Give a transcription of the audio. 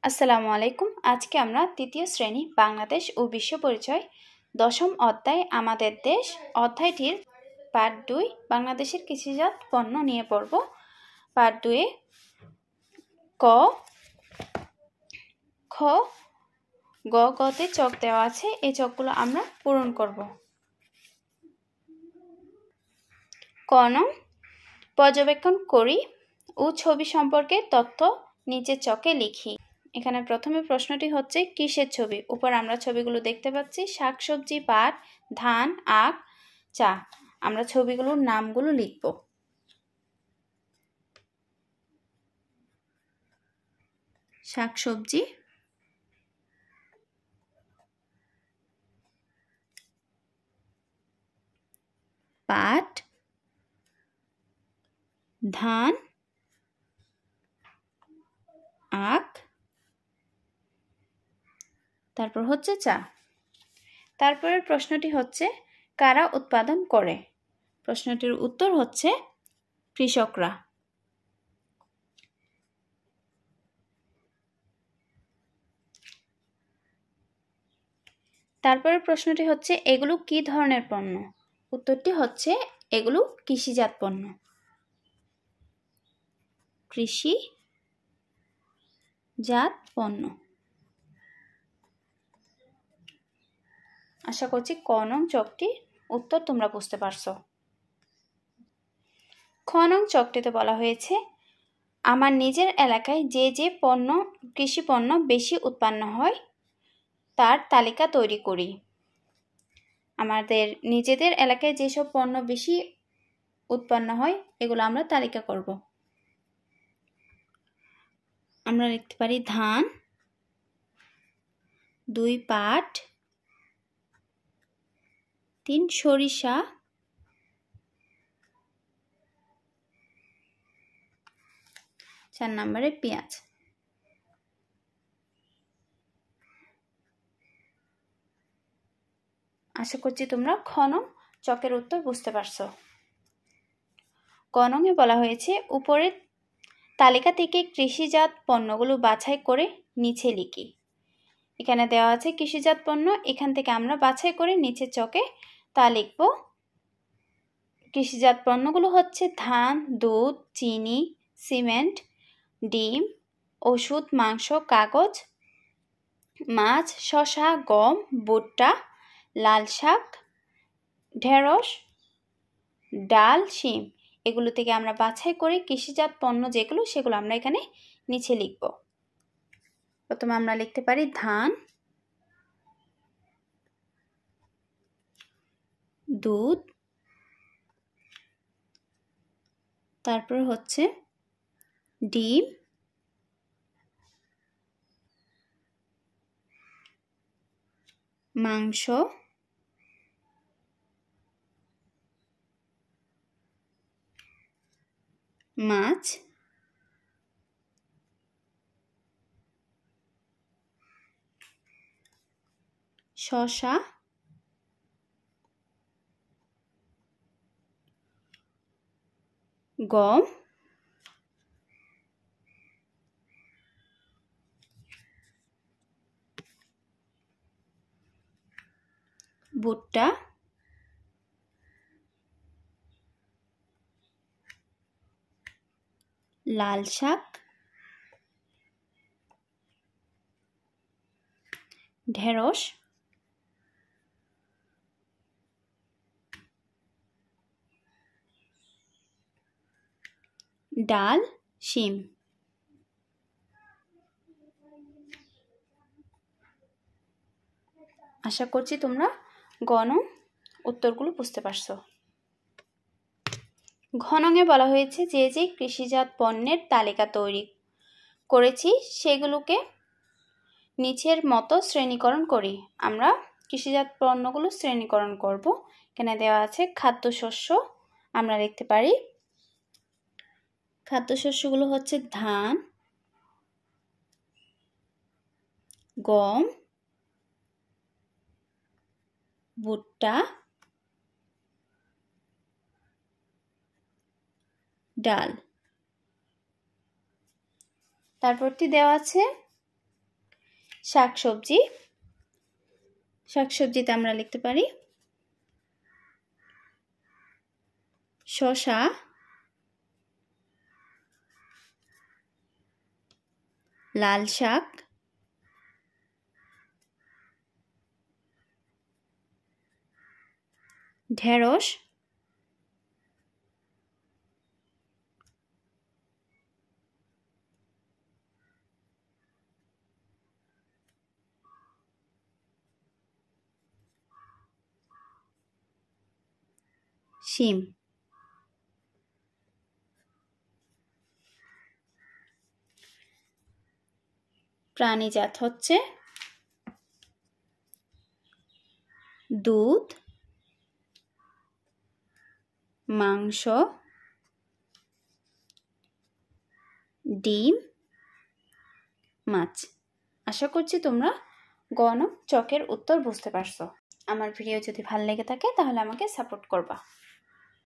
আসসালামু আলাইকুম। আজকে আমরা তৃতীয় শ্রেণী বাংলাদেশ ও বিশ্ব পরিচয় দশম অধ্যায় আমাদের দেশ অধ্যায়টির পার্ট 2 বাংলাদেশের কৃষিজাত পণ্য নিয়ে পড়ব। পার্ট 2 এ ক, খ, গতে চক দেওয়া আছে। এই চকগুলো আমরা পূরণ করব। ক নং, পর্যবেক্ষণ করি ও ছবি সম্পর্কে তথ্য নিচে চকে লিখি। এখানে প্রথমে প্রশ্নটি হচ্ছে কিসের ছবি। উপর আমরা ছবিগুলো দেখতে পাচ্ছি, শাকসবজি, পাট, ধান, আখ, চা। আমরা ছবিগুলোর নামগুলো লিখব। শাকসবজি, পাট, ধান, আখ, তারপর হচ্ছে চা। তারপরের প্রশ্নটি হচ্ছে কারা উৎপাদন করে। প্রশ্নটির উত্তর হচ্ছে কৃষকরা। তারপরের প্রশ্নটি হচ্ছে এগুলো কি ধরনের পণ্য। উত্তরটি হচ্ছে এগুলো কৃষিজাত পণ্য। কৃষিজাত পণ্য। আশা করছি ক নং চকটির উত্তর তোমরা বুঝতে পারছো। খ নং চকটিতে বলা হয়েছে আমার নিজের এলাকায় যে যে কৃষি পণ্য বেশি উৎপন্ন হয় তার তালিকা তৈরি করি। আমাদের নিজেদের এলাকায় যেসব পণ্য বেশি উৎপন্ন হয় এগুলো আমরা তালিকা করব। আমরা লিখতে পারি ধান, 2 পাট, 3 সরিষা, 4 নম্বরে পেঁয়াজ। আশা করছি তোমরা খ নং চকের উত্তর বুঝতে পারছো। ক নংয়ে বলা হয়েছে উপরের তালিকা থেকে কৃষিজাত পণ্যগুলো বাছাই করে নিচে লিখি। এখানে দেওয়া আছে কৃষিজাত পণ্য, এখান থেকে আমরা বাছাই করে নিচে চকে তা লিখব। কৃষিজাত পণ্যগুলো হচ্ছে ধান, দুধ, চিনি, সিমেন্ট, ডিম, ওষুধ, মাংস, কাগজ, মাছ, শসা, গম, ভুট্টা, লাল শাক, ঢেঁড়স, ডাল, শিম। এগুলো থেকে আমরা বাছাই করে কৃষিজাত পণ্য যেগুলো সেগুলো আমরা এখানে নিচে লিখব। প্রথমে আমরা লিখতে পারি ধান, দুধ, তারপর হচ্ছে ডিম, মাংস, মাছ, শসা, গম, ভুট্টা, লাল শাক, ঢেঁড়স, ডাল, শিম। আশা করছি তোমরা গণ উত্তরগুলো বুঝতে পারছো। ঘনঙে বলা হয়েছে যে যে কৃষিজাত পণ্যের তালিকা তৈরি করেছি সেগুলোকে নিচের মতো শ্রেণীকরণ করি। আমরা কৃষিজাত পণ্যগুলো শ্রেণীকরণ করব। এখানে দেওয়া আছে খাদ্যশস্য। আমরা লিখতে পারি খাদ্যশস্যগুলো হচ্ছে ধান, গম, ভুট্টা, ডাল। তারপরটি দেওয়া আছে শাকসবজি, শাকসবজিতে আমরা লিখতে পারি শসা, লাল শাক, ঢেঁড়স, শিম। প্রাণীজাত হচ্ছে দুধ, মাংস, ডিম, মাছ। আশা করছি তোমরা গ নং চকের উত্তর বুঝতে পারছো। আমার ভিডিও যদি ভালো লেগে থাকে তাহলে আমাকে সাপোর্ট করবা।